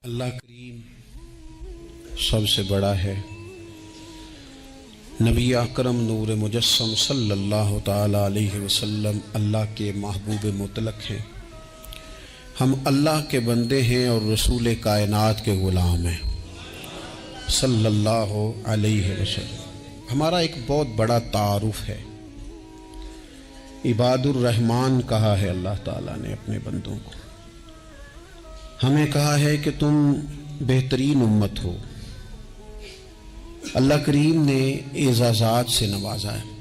اللہ کریم سب سے بڑا ہے۔ نبی اکرم نور مجسم صلی اللہ تعالی علیہ وسلم اللہ کے محبوب مطلق ہیں۔ ہم اللہ کے بندے ہیں اور رسول کائنات کے غلام ہیں صلی اللہ علیہ وسلم۔ ہمارا ایک بہت بڑا تعارف ہے، عباد الرحمن کہا ہے اللہ تعالیٰ نے اپنے بندوں کو۔ ہمیں کہا ہے کہ تم بہترین امت ہو۔ اللہ کریم نے اعزازات سے نوازا ہے۔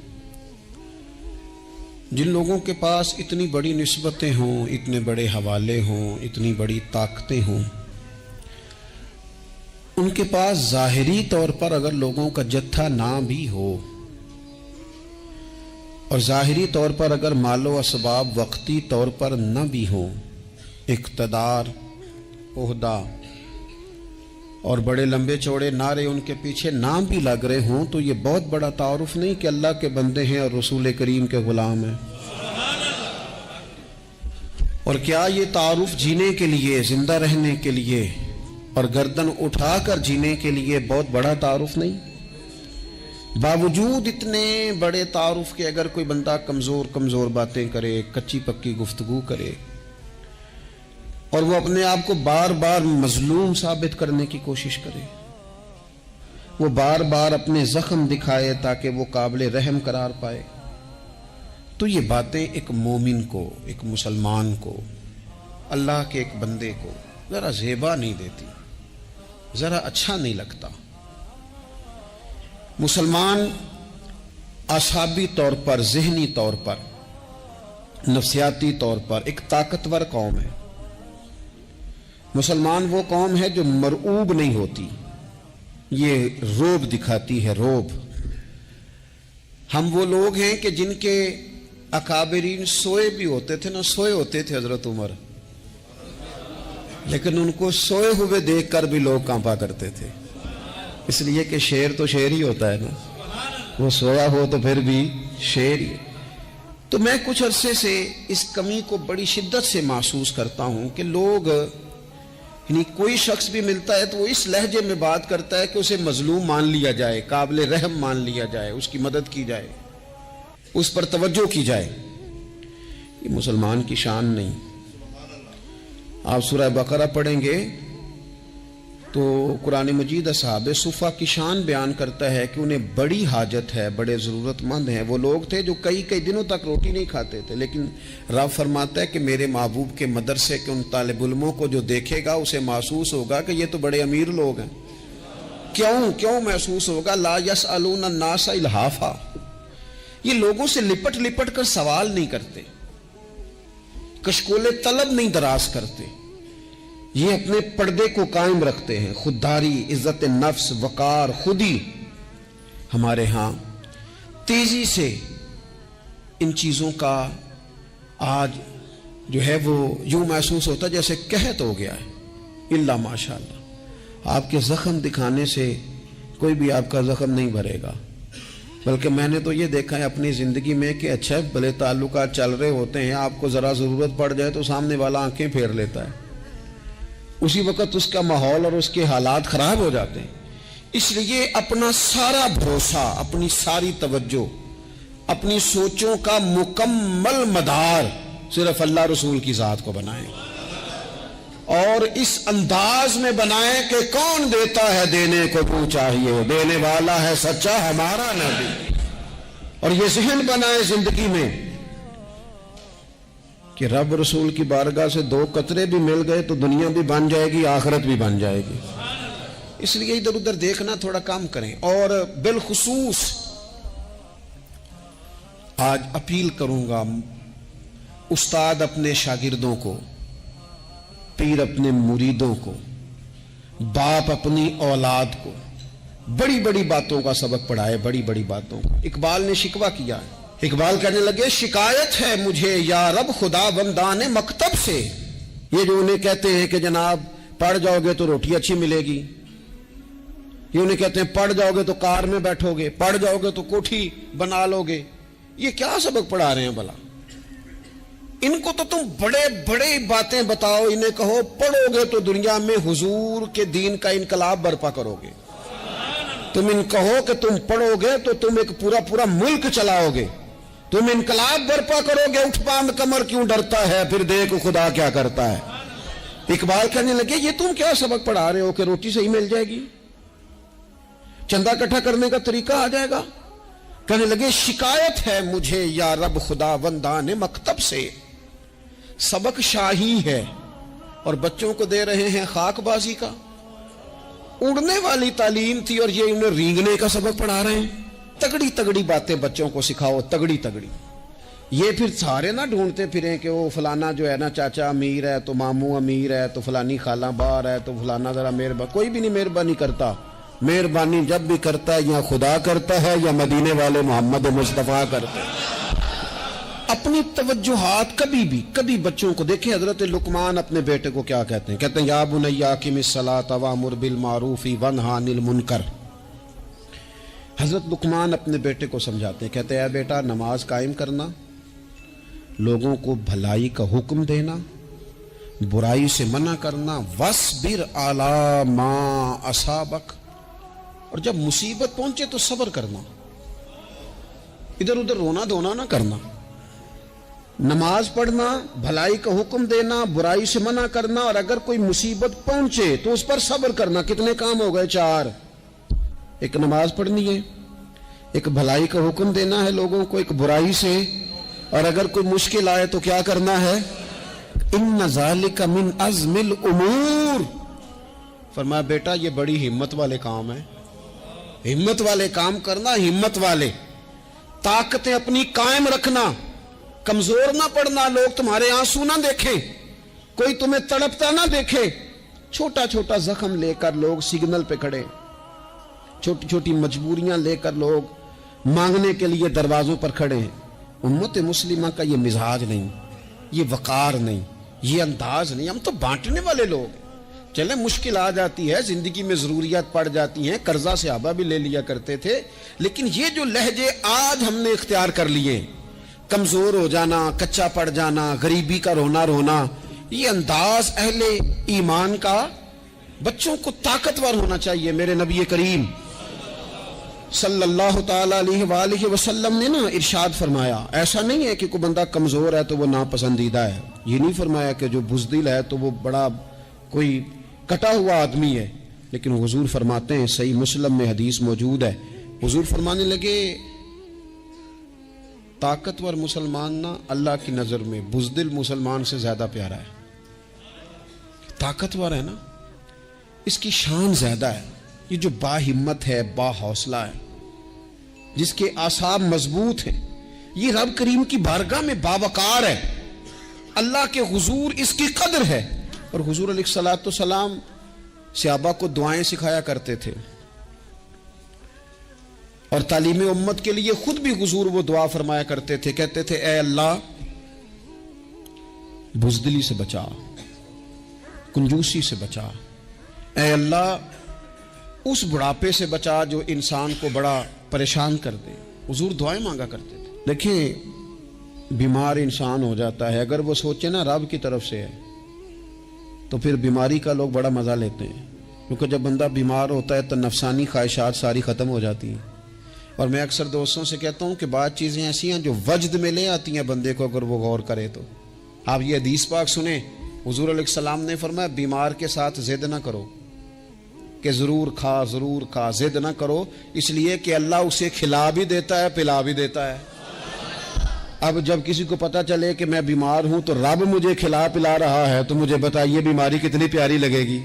جن لوگوں کے پاس اتنی بڑی نسبتیں ہوں، اتنے بڑے حوالے ہوں، اتنی بڑی طاقتیں ہوں، ان کے پاس ظاہری طور پر اگر لوگوں کا جتھا نہ بھی ہو اور ظاہری طور پر اگر مال و اسباب وقتی طور پر نہ بھی ہوں، اقتدار، عہدہ اور بڑے لمبے چوڑے نعرے ان کے پیچھے نام بھی لگ رہے ہوں، تو یہ بہت بڑا تعارف نہیں کہ اللہ کے بندے ہیں اور رسول کریم کے غلام ہیں؟ اور کیا یہ تعارف جینے کے لیے، زندہ رہنے کے لیے اور گردن اٹھا کر جینے کے لیے بہت بڑا تعارف نہیں؟ باوجود اتنے بڑے تعارف کے اگر کوئی بندہ کمزور باتیں کرے، کچی پکی گفتگو کرے اور وہ اپنے آپ کو بار بار مظلوم ثابت کرنے کی کوشش کرے، وہ بار بار اپنے زخم دکھائے تاکہ وہ قابل رحم قرار پائے، تو یہ باتیں ایک مومن کو، ایک مسلمان کو، اللہ کے ایک بندے کو ذرا زیبا نہیں دیتی، ذرا اچھا نہیں لگتا۔ مسلمان اعصابی طور پر، ذہنی طور پر، نفسیاتی طور پر ایک طاقتور قوم ہے۔ مسلمان وہ قوم ہے جو مرعوب نہیں ہوتی، یہ روب دکھاتی ہے، روب۔ ہم وہ لوگ ہیں کہ جن کے اکابرین سوئے بھی ہوتے تھے، نہ سوئے ہوتے تھے حضرت عمر، لیکن ان کو سوئے ہوئے دیکھ کر بھی لوگ کانپا کرتے تھے، اس لیے کہ شیر تو شیر ہی ہوتا ہے نا، وہ سویا ہو تو پھر بھی شیر ہی۔ تو میں کچھ عرصے سے اس کمی کو بڑی شدت سے محسوس کرتا ہوں کہ لوگ، یعنی کوئی شخص بھی ملتا ہے تو وہ اس لہجے میں بات کرتا ہے کہ اسے مظلوم مان لیا جائے، قابل رحم مان لیا جائے، اس کی مدد کی جائے، اس پر توجہ کی جائے۔ یہ مسلمان کی شان نہیں۔ آپ سورہ بقرہ پڑھیں گے تو قرآن مجید اصحاب صفہ کی شان بیان کرتا ہے کہ انہیں بڑی حاجت ہے، بڑے ضرورت مند ہیں۔ وہ لوگ تھے جو کئی دنوں تک روٹی نہیں کھاتے تھے، لیکن رب فرماتا ہے کہ میرے محبوب کے مدرسے کے ان طالب علموں کو جو دیکھے گا اسے محسوس ہوگا کہ یہ تو بڑے امیر لوگ ہیں۔ کیوں محسوس ہوگا؟ لا یسألون الناس الحافا، یہ لوگوں سے لپٹ کر سوال نہیں کرتے، کشکول طلب نہیں دراز کرتے، یہ اپنے پردے کو قائم رکھتے ہیں۔ خودداری، عزت نفس، وقار، خودی، ہمارے ہاں تیزی سے ان چیزوں کا آج جو ہے وہ یوں محسوس ہوتا ہے جیسے قحط ہو گیا ہے۔ الا ماشاءاللہ، آپ کے زخم دکھانے سے کوئی بھی آپ کا زخم نہیں بھرے گا، بلکہ میں نے تو یہ دیکھا ہے اپنی زندگی میں کہ اچھا بھلے تعلقات چل رہے ہوتے ہیں، آپ کو ذرا ضرورت پڑ جائے تو سامنے والا آنکھیں پھیر لیتا ہے، اسی وقت اس کا ماحول اور اس کے حالات خراب ہو جاتے ہیں۔ اس لیے اپنا سارا بھروسہ، اپنی ساری توجہ، اپنی سوچوں کا مکمل مدار صرف اللہ رسول کی ذات کو بنائیں، اور اس انداز میں بنائیں کہ کون دیتا ہے دینے کو تو چاہیے، دینے والا ہے سچا ہمارا نبی۔ اور یہ ذہن بنائیں زندگی میں کہ رب رسول کی بارگاہ سے 2 قطرے بھی مل گئے تو دنیا بھی بن جائے گی، آخرت بھی بن جائے گی۔ اس لیے ادھر ادھر دیکھنا تھوڑا کم کریں۔ اور بالخصوص آج اپیل کروں گا، استاد اپنے شاگردوں کو، پیر اپنے مریدوں کو، باپ اپنی اولاد کو بڑی بڑی باتوں کا سبق پڑھائے، بڑی بڑی باتوں کا۔ اقبال نے شکوہ کیا ہے، اقبال کہنے لگے شکایت ہے مجھے یا رب خدا بندان مکتب سے، یہ جو انہیں کہتے ہیں کہ جناب پڑھ جاؤ گے تو روٹی اچھی ملے گی، یہ انہیں کہتے ہیں پڑھ جاؤ گے تو کار میں بیٹھو گے، پڑھ جاؤ گے تو کوٹھی بنا لو گے، یہ کیا سبق پڑھا رہے ہیں بھلا؟ ان کو تو تم بڑے بڑے باتیں بتاؤ، انہیں کہو پڑھو گے تو دنیا میں حضور کے دین کا انقلاب برپا کرو گے، تم ان کہو کہ تم پڑھو گے تو تم ایک پورا ملک چلاؤ گے، تم انقلاب برپا کرو گے، اٹھ باندھ کمر کیوں ڈرتا ہے، پھر دیکھو خدا کیا کرتا ہے۔ اقبال کہنے لگے یہ تم کیا سبق پڑھا رہے ہو کہ روٹی صحیح مل جائے گی، چندہ اکٹھا کرنے کا طریقہ آ جائے گا؟ کہنے لگے شکایت ہے مجھے یا رب خدا وندان مکتب سے، سبق شاہی ہے اور بچوں کو دے رہے ہیں خاک بازی کا۔ اڑنے والی تعلیم تھی اور یہ انہیں رینگنے کا سبق پڑھا رہے ہیں۔ تگڑی تگڑی باتیں بچوں کو سکھاؤ، تگڑی تگڑی۔ یہ پھر سارے نہ ڈھونڈتے پھریں کہ وہ فلانا جو ہے نا چاچا امیر ہے تو ماموں امیر ہے تو فلانی خالہ باہر ہے تو فلانا ذرا مہربانی، کوئی بھی نہیں مہربانی کرتا۔ مہربانی جب بھی کرتا ہے یا خدا کرتا ہے یا مدینے والے محمد مصطفیٰ کرتے ہیں۔ اپنی توجہات کبھی بچوں کو دیکھیں، حضرت لقمان اپنے بیٹے کو کیا کہتے ہیں یا بنی اقم الصلاۃ وامر بالمعروف وانہی عن المنکر۔ حضرت لقمان اپنے بیٹے کو سمجھاتے ہیں، کہتے ہیں اے بیٹا نماز قائم کرنا، لوگوں کو بھلائی کا حکم دینا، برائی سے منع کرنا، وَاصْبِرْ عَلَىٰ مَا أَصَابَكَ، اور جب مصیبت پہنچے تو صبر کرنا، ادھر ادھر رونا دھونا نہ کرنا۔ نماز پڑھنا، بھلائی کا حکم دینا، برائی سے منع کرنا، اور اگر کوئی مصیبت پہنچے تو اس پر صبر کرنا۔ کتنے کام ہو گئے؟ 4۔ ایک نماز پڑھنی ہے، ایک بھلائی کا حکم دینا ہے لوگوں کو، ایک برائی سے، اور اگر کوئی مشکل آئے تو کیا کرنا ہے؟ ان ذالک من عزم الامور۔ فرمایا بیٹا یہ بڑی ہمت والے کام ہیں، ہمت والے کام کرنا، ہمت والے، طاقتیں اپنی قائم رکھنا، کمزور نہ پڑنا، لوگ تمہارے آنسو نہ دیکھیں، کوئی تمہیں تڑپتا نہ دیکھے۔ چھوٹا چھوٹا زخم لے کر لوگ سگنل پہ کھڑے، چھوٹی چھوٹی مجبوریاں لے کر لوگ مانگنے کے لیے دروازوں پر کھڑے ہیں۔ امت مسلمہ کا یہ مزاج نہیں، یہ وقار نہیں، یہ انداز نہیں۔ ہم تو بانٹنے والے لوگ ہیں۔ چلیں مشکل آ جاتی ہے، زندگی میں ضروریات پڑ جاتی ہیں، قرضہ صحابہ بھی لے لیا کرتے تھے، لیکن یہ جو لہجے آج ہم نے اختیار کر لیے، کمزور ہو جانا، کچا پڑ جانا، غریبی کا رونا، یہ انداز اہل ایمان کا بچوں کو طاقتور ہونا چاہیے۔ میرے نبی کریم صلی اللہ تعالی علیہ وآلہ وسلم نے نا ارشاد فرمایا، ایسا نہیں ہے کہ کوئی بندہ کمزور ہے تو وہ ناپسندیدہ ہے، یہ نہیں فرمایا کہ جو بزدل ہے تو وہ بڑا کوئی کٹا ہوا آدمی ہے، لیکن حضور فرماتے ہیں، صحیح مسلم میں حدیث موجود ہے، حضور فرمانے لگے طاقتور مسلمان نا اللہ کی نظر میں بزدل مسلمان سے زیادہ پیارا ہے۔ طاقتور ہے نا، اس کی شان زیادہ ہے، یہ جو با ہمت ہے، با حوصلہ ہے، جس کے اعصاب مضبوط ہیں، یہ رب کریم کی بارگاہ میں باوقار ہے، اللہ کے حضور اس کی قدر ہے۔ اور حضور علیہ الصلوۃ والسلام صحابہ کو دعائیں سکھایا کرتے تھے، اور تعلیم امت کے لیے خود بھی حضور وہ دعا فرمایا کرتے تھے، کہتے تھے اے اللہ بزدلی سے بچا، کنجوسی سے بچا، اے اللہ اس بڑھاپے سے بچا جو انسان کو بڑا پریشان کر دے۔ حضور دعائیں مانگا کرتے تھے۔ دیکھیں بیمار انسان ہو جاتا ہے، اگر وہ سوچے نا رب کی طرف سے ہے تو پھر بیماری کا لوگ بڑا مزہ لیتے ہیں، کیونکہ جب بندہ بیمار ہوتا ہے تو نفسانی خواہشات ساری ختم ہو جاتی ہیں۔ اور میں اکثر دوستوں سے کہتا ہوں کہ بعض چیزیں ایسی ہیں جو وجد میں لے آتی ہیں بندے کو، اگر وہ غور کرے تو۔ آپ یہ حدیث پاک سنیں، حضور علیہ السلام نے فرمایا بیمار کے ساتھ ضد نہ کرو کہ ضرور کھا، ضد نہ کرو، اس لیے کہ اللہ اسے کھلا بھی دیتا ہے، پلا بھی دیتا ہے۔ اب جب کسی کو پتا چلے کہ میں بیمار ہوں تو رب مجھے کھلا پلا رہا ہے تو مجھے بتائیے بیماری کتنی پیاری لگے گی،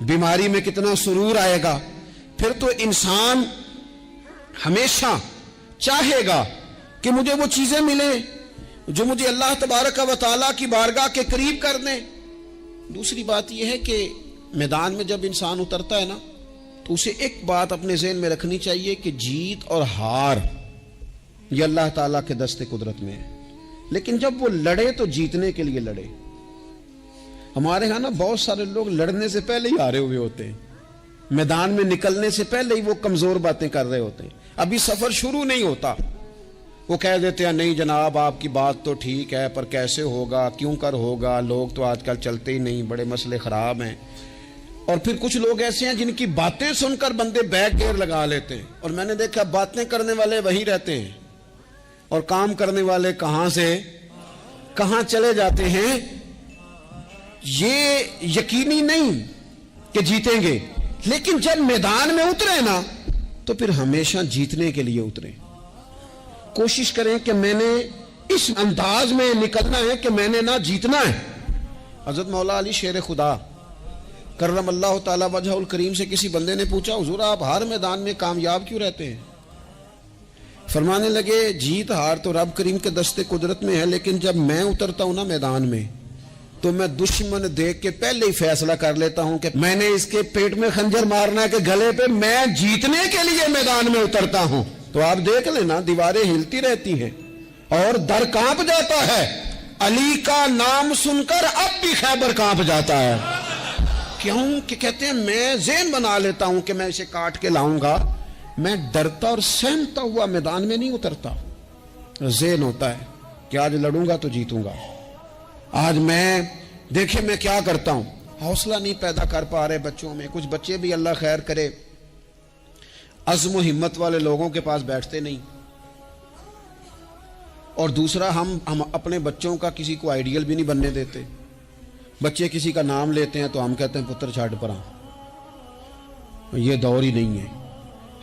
بیماری میں کتنا سرور آئے گا۔ پھر تو انسان ہمیشہ چاہے گا کہ مجھے وہ چیزیں ملیں جو مجھے اللہ تبارک و تعالیٰ کی بارگاہ کے قریب کر دیں۔ دوسری بات یہ ہے کہ میدان میں جب انسان اترتا ہے نا تو اسے ایک بات اپنے ذہن میں رکھنی چاہیے کہ جیت اور ہار یہ اللہ تعالیٰ کے دست قدرت میں ہے، لیکن جب وہ لڑے تو جیتنے کے لیے لڑے۔ ہمارے ہاں نا بہت سارے لوگ لڑنے سے پہلے ہی ہارے ہوئے ہوتے ہیں، میدان میں نکلنے سے پہلے ہی وہ کمزور باتیں کر رہے ہوتے ہیں، ابھی سفر شروع نہیں ہوتا، وہ کہہ دیتے ہیں نہیں جناب آپ کی بات تو ٹھیک ہے پر کیسے ہوگا، کیوں کر ہوگا، لوگ تو آج کل چلتے ہی نہیں، بڑے مسئلے خراب ہیں۔ اور پھر کچھ لوگ ایسے ہیں جن کی باتیں سن کر بندے بیک گیئر لگا لیتے ہیں، اور میں نے دیکھا باتیں کرنے والے وہیں رہتے ہیں اور کام کرنے والے کہاں سے کہاں چلے جاتے ہیں۔ یہ یقینی نہیں کہ جیتیں گے، لیکن جب میدان میں اترے نا تو پھر ہمیشہ جیتنے کے لیے اترے۔ کوشش کریں کہ میں نے اس انداز میں نکلنا ہے کہ میں نے نہ جیتنا ہے۔ حضرت مولا علی شیر خدا کرم اللہ تعالی وجہ الکریم سے کسی بندے نے پوچھا حضور آپ ہر میدان میں کامیاب کیوں رہتے ہیں؟ فرمانے لگے جیت ہار تو رب کریم کے دستے قدرت میں ہے، لیکن جب میں اترتا ہوں نا میدان میں تو میں دشمن دیکھ کے پہلے ہی فیصلہ کر لیتا ہوں کہ میں نے اس کے پیٹ میں خنجر مارنا ہے کہ گلے پہ، میں جیتنے کے لیے میدان میں اترتا ہوں۔ تو آپ دیکھ لینا دیواریں ہلتی رہتی ہیں اور در کانپ جاتا ہے، علی کا نام سن کر اب بھی خیبر کانپ جاتا ہے۔ کیوں کہ کہتے ہیں میں ذہن بنا لیتا ہوں کہ میں اسے کاٹ کے لاؤں گا، میں ڈرتا اور سہمتا ہوا میدان میں نہیں اترتا۔ ذہن ہوتا ہے کہ آج لڑوں گا تو جیتوں گا، آج میں دیکھیں میں کیا کرتا ہوں۔ حوصلہ نہیں پیدا کر پا رہے بچوں میں، کچھ بچے بھی اللہ خیر کرے عزم و ہمت والے لوگوں کے پاس بیٹھتے نہیں، اور دوسرا ہم اپنے بچوں کا کسی کو آئیڈیل بھی نہیں بننے دیتے۔ بچے کسی کا نام لیتے ہیں تو ہم کہتے ہیں پتر چھاڑ پرا، یہ دور ہی نہیں ہے۔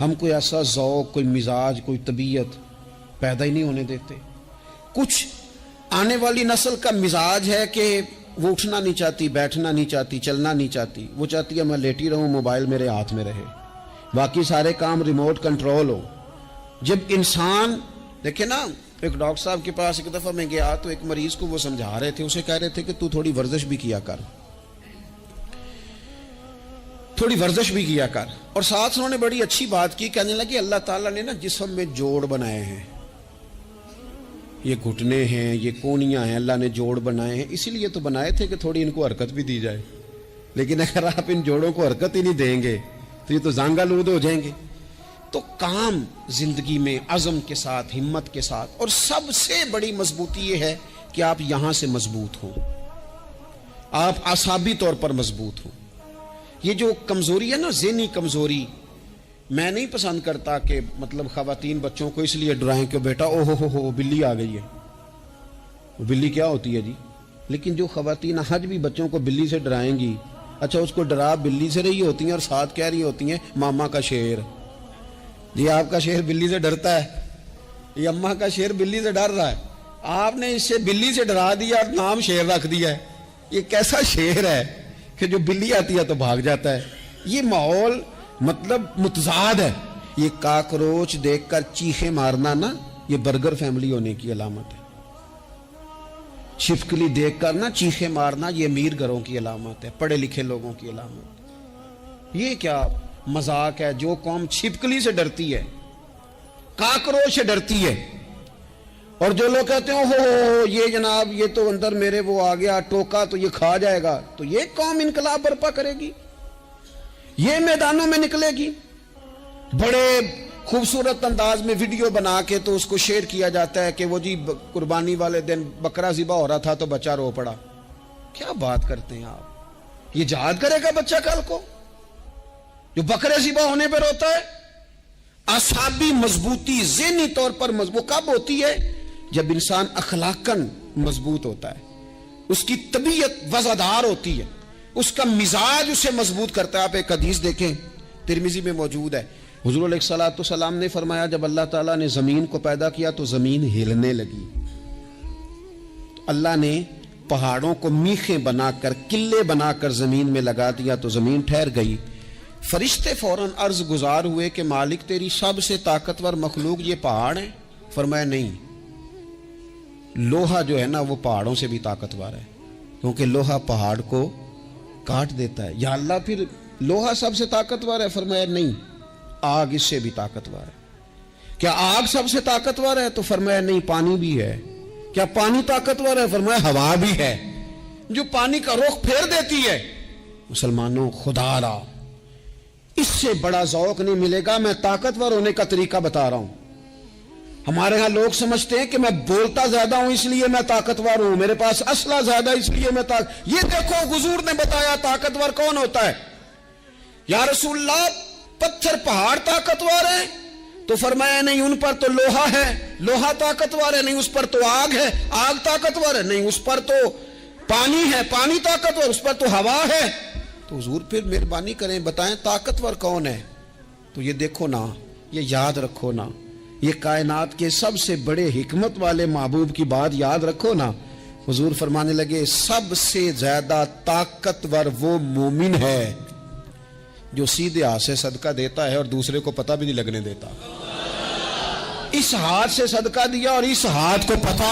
ہم کوئی ایسا ذوق، کوئی مزاج، کوئی طبیعت پیدا ہی نہیں ہونے دیتے۔ کچھ آنے والی نسل کا مزاج ہے کہ وہ اٹھنا نہیں چاہتی، بیٹھنا نہیں چاہتی، چلنا نہیں چاہتی، وہ چاہتی ہے میں لیٹی رہوں، موبائل میرے ہاتھ میں رہے، باقی سارے کام ریموٹ کنٹرول ہو۔ جب انسان دیکھیں نا، ایک ڈاکٹر صاحب کے پاس ایک دفعہ میں گیا تو ایک مریض کو وہ سمجھا رہے تھے، اسے کہہ رہے تھے کہ تو تھوڑی ورزش بھی کیا کر، تھوڑی ورزش بھی کیا کر۔ اور ساتھ انہوں نے بڑی اچھی بات کی، کہنے لگے اللہ تعالیٰ نے نا جسم میں جوڑ بنائے ہیں، یہ گھٹنے ہیں، یہ کونیاں ہیں، اللہ نے جوڑ بنائے ہیں، اسی لیے تو بنائے تھے کہ تھوڑی ان کو حرکت بھی دی جائے، لیکن اگر آپ ان جوڑوں کو حرکت ہی نہیں دیں گے تو یہ تو زانگا لود ہو جائیں گے۔ تو کام زندگی میں عزم کے ساتھ، ہمت کے ساتھ، اور سب سے بڑی مضبوطی یہ ہے کہ آپ یہاں سے مضبوط ہوں، آپ اعصابی طور پر مضبوط ہوں۔ یہ جو کمزوری ہے نا، ذہنی کمزوری، میں نہیں پسند کرتا کہ مطلب خواتین بچوں کو اس لیے ڈرائیں کہ بیٹا او ہو بلی آ گئی ہے۔ بلی کیا ہوتی ہے جی؟ لیکن جو خواتین حج بھی بچوں کو بلی سے ڈرائیں گی، اچھا اس کو ڈرا بلی سے رہی ہوتی ہیں اور ساتھ کہہ رہی ہوتی ہیں ماما کا شیر۔ جی آپ کا شیر بلی سے ڈرتا ہے، یہ اماں کا شیر بلی سے ڈر رہا ہے، آپ نے اس سے بلی سے ڈرا دیا اور نام شیر رکھ دیا ہے۔ یہ کیسا شیر ہے کہ جو بلی آتی ہے تو بھاگ جاتا ہے؟ یہ ماحول مطلب متضاد ہے۔ یہ کاکروچ دیکھ کر چیخیں مارنا نا، یہ برگر فیملی ہونے کی علامت ہے۔ چھپکلی دیکھ کر نا چیخیں مارنا، یہ امیر گھروں کی علامت ہے، پڑھے لکھے لوگوں کی علامت۔ یہ کیا مذاق ہے؟ جو قوم چھپکلی سے ڈرتی ہے، کاکروچ سے ڈرتی ہے، اور جو لوگ کہتے ہیں ہو یہ جناب یہ تو اندر میرے وہ آ گیا ٹوکا تو یہ کھا جائے گا، تو یہ قوم انقلاب برپا کرے گی، یہ میدانوں میں نکلے گی۔ بڑے خوبصورت انداز میں ویڈیو بنا کے تو اس کو شیئر کیا جاتا ہے کہ وہ جی قربانی والے دن بکرا ذبح ہو رہا تھا تو بچہ رو پڑا۔ کیا بات کرتے ہیں آپ؟ یہ جہاد کرے گا بچہ کل کو جو بکرے ذبح ہونے پہ روتا ہے؟ اعصابی مضبوطی ذہنی طور پر مضبوط کب ہوتی ہے؟ جب انسان اخلاقاً مضبوط ہوتا ہے، اس کی طبیعت وزادار ہوتی ہے، اس کا مزاج اسے مضبوط کرتا ہے۔ آپ ایک حدیث دیکھیں، ترمذی میں موجود ہے، حضور علیہ الصلوۃ والسلام نے فرمایا جب اللہ تعالیٰ نے زمین کو پیدا کیا تو زمین ہلنے لگی، تو اللہ نے پہاڑوں کو میخیں بنا کر، قلعے بنا کر زمین میں لگا دیا تو زمین ٹھہر گئی۔ فرشتے فوراً عرض گزار ہوئے کہ مالک تیری سب سے طاقتور مخلوق یہ پہاڑ ہیں؟ فرمایا نہیں، لوہا جو ہے نا وہ پہاڑوں سے بھی طاقتور ہے، کیونکہ لوہا پہاڑ کو کاٹ دیتا ہے۔ یا اللہ پھر لوہا سب سے طاقتور ہے؟ فرمایا نہیں، آگ اس سے بھی طاقتور ہے۔ کیا آگ سب سے طاقتور ہے؟ تو فرمایا نہیں، پانی بھی ہے۔ کیا پانی طاقتور ہے؟ فرمایا ہوا بھی ہے، جو پانی کا رخ پھیر دیتی ہے۔ مسلمانوں خدا را اس سے بڑا ذوق نہیں ملے گا۔ میں طاقتور ہونے کا طریقہ بتا رہا ہوں۔ ہمارے ہاں لوگ سمجھتے ہیں کہ میں بولتا زیادہ ہوں اس لیے میں طاقتور ہوں، میرے پاس اسلحہ زیادہ اس لیے میں یہ دیکھو حضور نے بتایا طاقتور کون ہوتا ہے۔ یا رسول اللہ پتھر پہاڑ طاقتور ہیں؟ تو فرمایا نہیں، ان پر تو لوہا ہے، لوہا طاقتور ہے، نہیں اس پر تو آگ ہے، آگ طاقتور ہے، نہیں اس پر تو پانی ہے، پانی طاقتور، اس پر تو ہوا ہے۔ تو حضور پھر مہربانی کریں بتائیں طاقتور کون ہے؟ تو یہ دیکھو نا، یہ یاد رکھو نا، یہ کائنات کے سب سے بڑے حکمت والے محبوب کی بات یاد رکھو نا۔ حضور فرمانے لگے سب سے زیادہ طاقتور وہ مومن ہے جو سیدھے ہاتھ سے صدقہ دیتا ہے اور دوسرے کو پتہ بھی نہیں لگنے دیتا۔ اس ہاتھ سے صدقہ دیا اور اس ہاتھ کو پتہ،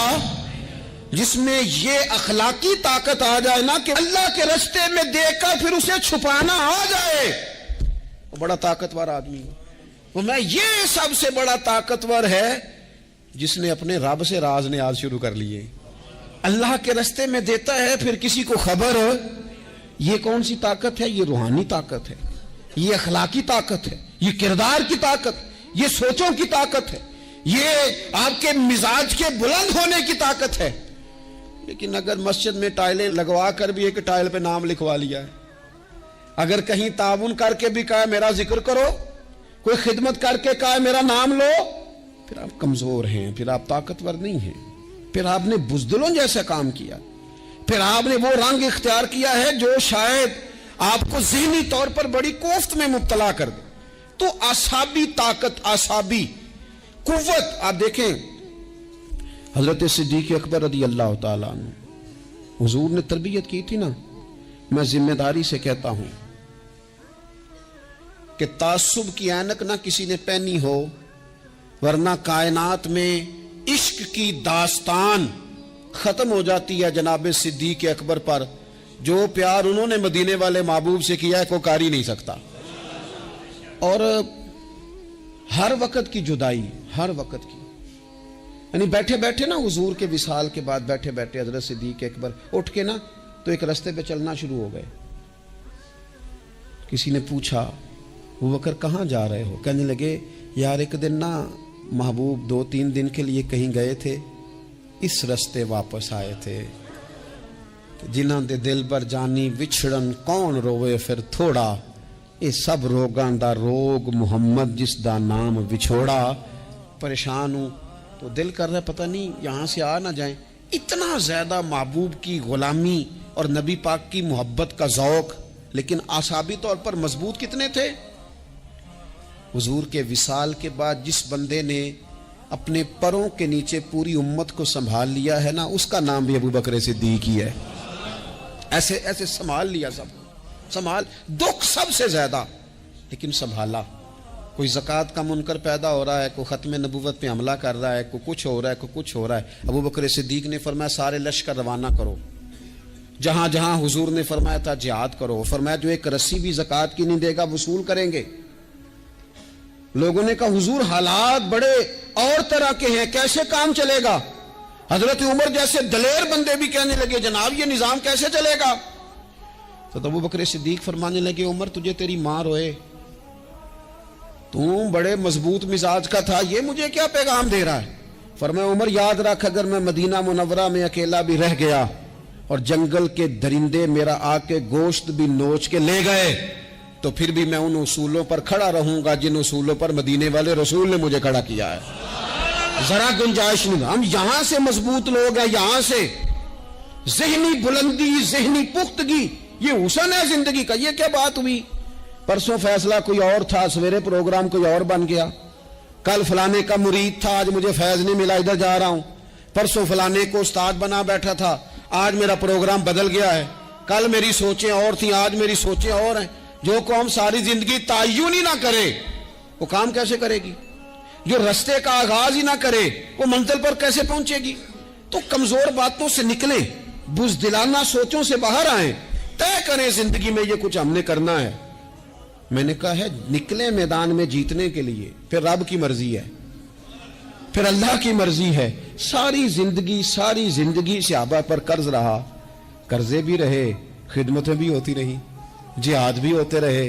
جس میں یہ اخلاقی طاقت آ جائے نا کہ اللہ کے راستے میں دے کر پھر اسے چھپانا آ جائے، وہ بڑا طاقتور آدمی ہے۔ وہ میں یہ سب سے بڑا طاقتور ہے جس نے اپنے رب سے راز نیاز شروع کر لیے، اللہ کے راستے میں دیتا ہے پھر کسی کو خبر۔ یہ کون سی طاقت ہے؟ یہ روحانی طاقت ہے، یہ اخلاقی طاقت ہے، یہ کردار کی طاقت، یہ سوچوں کی طاقت ہے، یہ آپ کے مزاج کے بلند ہونے کی طاقت ہے۔ لیکن اگر مسجد میں ٹائلیں لگوا کر بھی ایک ٹائل پہ نام لکھوا لیا ہے، اگر کہیں تعاون کر کے بھی کہا میرا ذکر کرو، کوئی خدمت کر کے کہا میرا نام لو، پھر آپ کمزور ہیں، پھر آپ طاقتور نہیں ہیں، پھر آپ نے بزدلوں جیسا کام کیا، پھر آپ نے وہ رنگ اختیار کیا ہے جو شاید آپ کو ذہنی طور پر بڑی کوفت میں مبتلا کر دے۔ تو اعصابی طاقت، اعصابی قوت، آپ دیکھیں حضرت صدیق اکبر رضی اللہ تعالیٰ عنہ، حضور نے تربیت کی تھی نا۔ میں ذمہ داری سے کہتا ہوں کہ تعصب کی اینک نہ کسی نے پہنی ہو، ورنہ کائنات میں عشق کی داستان ختم ہو جاتی ہے جناب صدیق اکبر پر۔ جو پیار انہوں نے مدینے والے محبوب سے کیا ہے کوئی کر ہی نہیں سکتا۔ اور ہر وقت کی جدائی، ہر وقت کی، یعنی بیٹھے بیٹھے نا حضور کے وصال کے بعد بیٹھے بیٹھے حضرت صدیق اکبر اٹھ کے نا تو ایک رستے پہ چلنا شروع ہو گئے۔ کسی نے پوچھا ابو بکر کہاں جا رہے ہو؟ کہنے لگے یار ایک دن نا محبوب 2-3 دن کے لیے کہیں گئے تھے، اس رستے واپس آئے تھے۔ جنہاں دے دل بر جانی وچھڑن کون روے پھر تھوڑا، اے سب روگاں دا روگ محمد جس دا نام وچھوڑا۔ پریشان ہوں تو دل کر رہا ہے پتہ نہیں یہاں سے آ نہ جائیں۔ اتنا زیادہ محبوب کی غلامی اور نبی پاک کی محبت کا ذوق، لیکن اعصابی طور پر مضبوط کتنے تھے؟ حضور کے وصال کے بعد جس بندے نے اپنے پروں کے نیچے پوری امت کو سنبھال لیا ہے نا، اس کا نام بھی ابو بکر صدیق ہی ہے۔ ایسے ایسے سنبھال لیا، سب سنبھال، دکھ سب سے زیادہ لیکن سنبھالا۔ کوئی زکوٰۃ کا منکر پیدا ہو رہا ہے، کوئی ختم نبوت پہ حملہ کر رہا ہے، کوئی کچھ ہو رہا ہے، کوئی کچھ ہو رہا ہے، ابو بکر صدیق نے فرمایا سارے لشکر روانہ کرو، جہاں جہاں حضور نے فرمایا تھا جہاد کرو۔ فرمایا جو ایک رسی بھی زکوٰۃ کی نہیں دے گا وصول کریں گے۔ لوگوں نے کہا حضور حالات بڑے اور طرح کے ہیں، کیسے کام چلے گا؟ حضرت عمر جیسے دلیر بندے بھی کہنے لگے جناب یہ نظام کیسے چلے گا؟ تو ابو بکر صدیق فرمانے لگے عمر تجھے تیری ماں روئے، تو بڑے مضبوط مزاج کا تھا، یہ مجھے کیا پیغام دے رہا ہے؟ فرمایا عمر یاد رکھ اگر میں مدینہ منورہ میں اکیلا بھی رہ گیا اور جنگل کے درندے میرا آ کے گوشت بھی نوچ کے لے گئے تو پھر بھی میں ان اصولوں پر کھڑا رہوں گا جن اصولوں پر مدینے والے رسول نے مجھے کھڑا کیا ہے۔ ذرا گنجائش نہیں۔ ہم یہاں سے مضبوط لوگ ہیں، یہاں سے ذہنی بلندی، ذہنی پختگی، یہ حسن ہے زندگی کا۔ یہ کیا بات ہوئی؟ پرسوں فیصلہ کوئی اور تھا، سویرے پروگرام کوئی اور بن گیا۔ کل فلانے کا مرید تھا، آج مجھے فیض نہیں ملا، ادھر جا رہا ہوں۔ پرسوں فلانے کو استاد بنا بیٹھا تھا، آج میرا پروگرام بدل گیا ہے۔ کل میری سوچیں اور تھیں، آج میری سوچیں اور ہیں۔ جو قوم ساری زندگی تعین ہی نہ کرے وہ کام کیسے کرے گی؟ جو رستے کا آغاز ہی نہ کرے وہ منزل پر کیسے پہنچے گی؟ تو کمزور باتوں سے نکلیں، بزدلانہ سوچوں سے باہر آئیں، طے کریں زندگی میں یہ کچھ ہم نے کرنا ہے۔ میں نے کہا ہے نکلے میدان میں جیتنے کے لیے، پھر رب کی مرضی ہے، پھر اللہ کی مرضی ہے۔ ساری زندگی صحابہ پر قرض رہا، قرضے بھی رہے، خدمتیں بھی ہوتی رہی، جہاد بھی ہوتے رہے،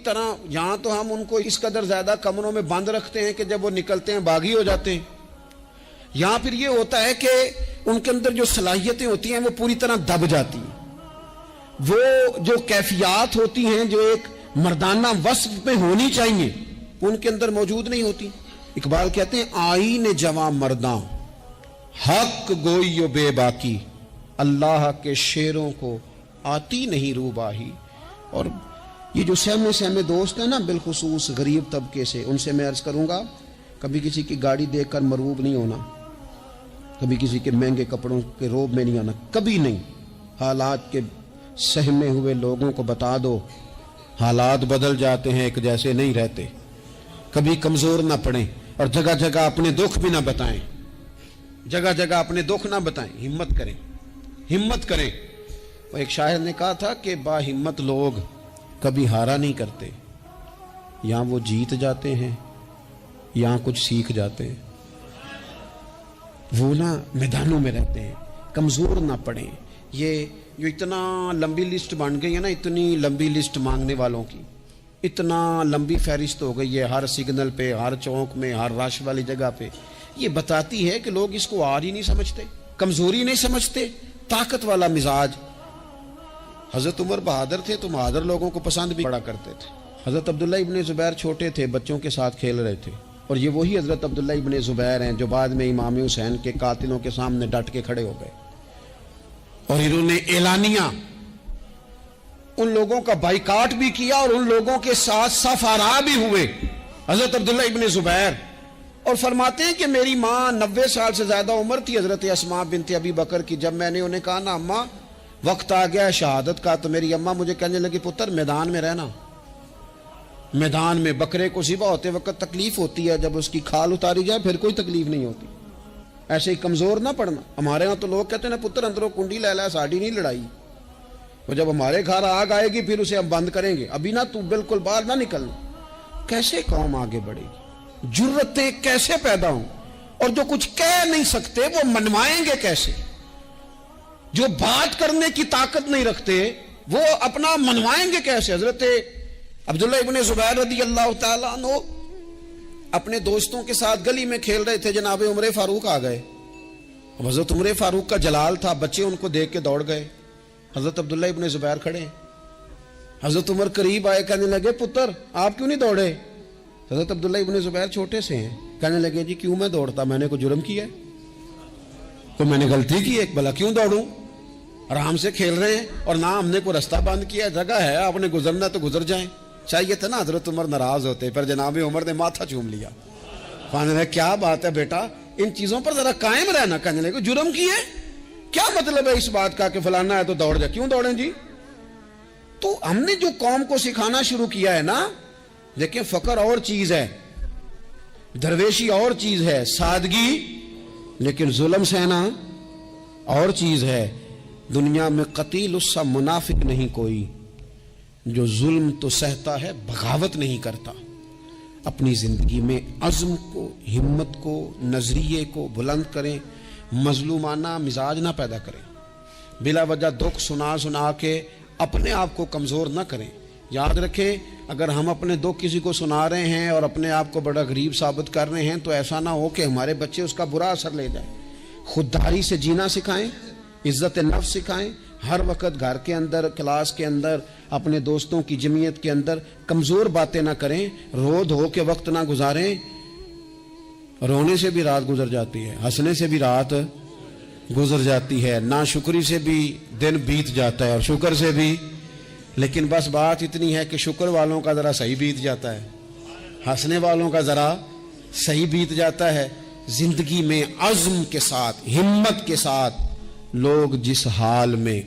طرح یہاں تو ہم ان کو اس قدر زیادہ کمروں میں بند رکھتے ہیں کہ جب وہ نکلتے ہیں باغی ہو جاتے ہیں. یہاں پھر یہ ہوتا ہے کہ ان کے اندر جو صلاحیتیں ہوتی ہیں وہ پوری طرح دب جاتی ہیں. وہ جو کیفیات ہوتی ہیں جو ایک مردانہ وصف میں ہونی چاہیے ان کے اندر موجود نہیں ہوتی. اقبال کہتے ہیں آئین جواں مرداں حق گوئی و بے باکی، اللہ کے شیروں کو آتی نہیں روباہی. اور یہ جو سہمے دوست ہیں نا بالخصوص غریب طبقے سے، ان سے میں عرض کروں گا کبھی کسی کی گاڑی دیکھ کر مرعوب نہیں ہونا، کبھی کسی کے مہنگے کپڑوں کے روب میں نہیں آنا، کبھی نہیں. حالات کے سہمے ہوئے لوگوں کو بتا دو حالات بدل جاتے ہیں، ایک جیسے نہیں رہتے. کبھی کمزور نہ پڑیں اور جگہ جگہ اپنے دکھ بھی نہ بتائیں، جگہ جگہ اپنے دکھ نہ بتائیں. ہمت کریں. وہ ایک شاعر نے کہا تھا کہ با ہمت لوگ کبھی ہارا نہیں کرتے، یہاں وہ جیت جاتے ہیں یہاں کچھ سیکھ جاتے ہیں. وہ نا میدانوں میں رہتے ہیں. کمزور نہ پڑیں. یہ جو اتنا لمبی لسٹ بن گئی ہے نا، اتنی لمبی لسٹ مانگنے والوں کی، اتنا لمبی فہرست ہو گئی ہے ہر سگنل پہ، ہر چوک میں، ہر رش والی جگہ پہ. یہ بتاتی ہے کہ لوگ اس کو آر ہی نہیں سمجھتے، کمزوری نہیں سمجھتے، طاقت والا مزاج. حضرت عمر بہادر تھے تو بہادر لوگوں کو پسند بھی بڑا کرتے تھے. حضرت عبداللہ ابن زبیر چھوٹے تھے، بچوں کے ساتھ کھیل رہے تھے، اور یہ وہی حضرت عبداللہ ابن زبیر ہیں جو بعد میں امام حسین کے قاتلوں کے سامنے ڈٹ کے کھڑے ہو گئے اور انہوں نے اعلانیہ ان لوگوں کا بائیکاٹ بھی کیا اور ان لوگوں کے ساتھ صف آرا بھی ہوئے. حضرت عبداللہ ابن زبیر اور فرماتے ہیں کہ میری ماں 90 سال سے زیادہ عمر تھی حضرت اسماء بنت ابی بکر کی. جب میں نے انہیں کہا نا اماں وقت آ گیا شہادت کا، تو میری اماں مجھے کہنے لگی پتر میدان میں رہنا. میدان میں بکرے کو ذبح ہوتے وقت تکلیف ہوتی ہے، جب اس کی کھال اتاری جائے پھر کوئی تکلیف نہیں ہوتی. ایسے ہی کمزور نہ پڑنا. ہمارے ہاں تو لوگ کہتے ہیں نا پتر اندروں کنڈی لے لا، ساڑی نہیں لڑائی. وہ جب ہمارے گھر آگ آئے گی پھر اسے ہم بند کریں گے، ابھی نہ تو بالکل باہر نہ نکلنا. کیسے قوم آگے بڑھے گی؟ جرتیں کیسے پیدا ہوں؟ اور جو کچھ کہہ نہیں سکتے وہ منوائیں گے کیسے؟ جو بات کرنے کی طاقت نہیں رکھتے وہ اپنا منوائیں گے کیسے؟ حضرت عبداللہ ابن زبیر رضی اللہ تعالیٰ عنہ اپنے دوستوں کے ساتھ گلی میں کھیل رہے تھے، جناب عمر فاروق آ گئے. حضرت عمر فاروق کا جلال تھا، بچے ان کو دیکھ کے دوڑ گئے. حضرت عبداللہ ابن زبیر کھڑے ہیں. حضرت عمر قریب آئے، کہنے لگے پتر آپ کیوں نہیں دوڑے؟ حضرت عبداللہ ابن زبیر چھوٹے سے ہیں، کہنے لگے جی کیوں میں دوڑتا، میں نے کوئی جرم کیا ہے؟ تو میں نے غلطی کی ایک، بھلا کیوں دوڑوں؟ آرام سے کھیل رہے ہیں اور نہ ہم نے کوئی رستہ بند کیا، جگہ ہے آپ نے گزرنا تو گزر جائیں. چاہیے تھا نا حضرت عمر ناراض ہوتے، پر جناب عمر نے ماتھا چوم لیا. کہنے لگے کیا بات ہے بیٹا، ان چیزوں پر ذرا قائم رہنا. کہنے لگے جرم کی ہے، کیا مطلب ہے اس بات کا کہ فلانا ہے تو دوڑ جائے؟ کیوں دوڑیں جی؟ تو ہم نے جو قوم کو سکھانا شروع کیا ہے نا، دیکھیں فقر اور چیز ہے، درویشی اور چیز ہے، سادگی لیکن ظلم سہنا اور چیز ہے. دنیا میں قتیل اس سا منافق نہیں کوئی جو ظلم تو سہتا ہے بغاوت نہیں کرتا. اپنی زندگی میں عزم کو، ہمت کو، نظریے کو بلند کریں، مظلومانہ مزاج نہ پیدا کریں، بلا وجہ دکھ سنا کے اپنے آپ کو کمزور نہ کریں. یاد رکھیں اگر ہم اپنے دکھ کسی کو سنا رہے ہیں اور اپنے آپ کو بڑا غریب ثابت کر رہے ہیں تو ایسا نہ ہو کہ ہمارے بچے اس کا برا اثر لے جائیں. خودداری سے جینا سکھائیں، عزت نفس سکھائیں. ہر وقت گھر کے اندر، کلاس کے اندر، اپنے دوستوں کی جمعیت کے اندر کمزور باتیں نہ کریں، رو دھو کے وقت نہ گزاریں. رونے سے بھی رات گزر جاتی ہے، ہنسنے سے بھی رات گزر جاتی ہے، ناشکری سے بھی دن بیت جاتا ہے اور شکر سے بھی. لیکن بس بات اتنی ہے کہ شکر والوں کا ذرا صحیح بیت جاتا ہے، ہنسنے والوں کا ذرا صحیح بیت جاتا ہے. زندگی میں عزم کے ساتھ، ہمت کے ساتھ لوگ جس حال میں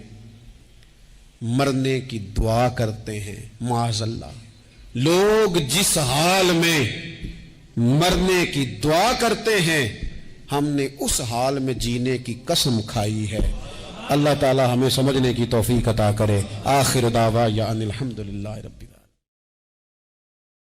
مرنے کی دعا کرتے ہیں، معاذ اللہ، لوگ جس حال میں مرنے کی دعا کرتے ہیں، ہم نے اس حال میں جینے کی قسم کھائی ہے. اللہ تعالی ہمیں سمجھنے کی توفیق عطا کرے. آخر دعوانا ان الحمدللہ رب العالمین.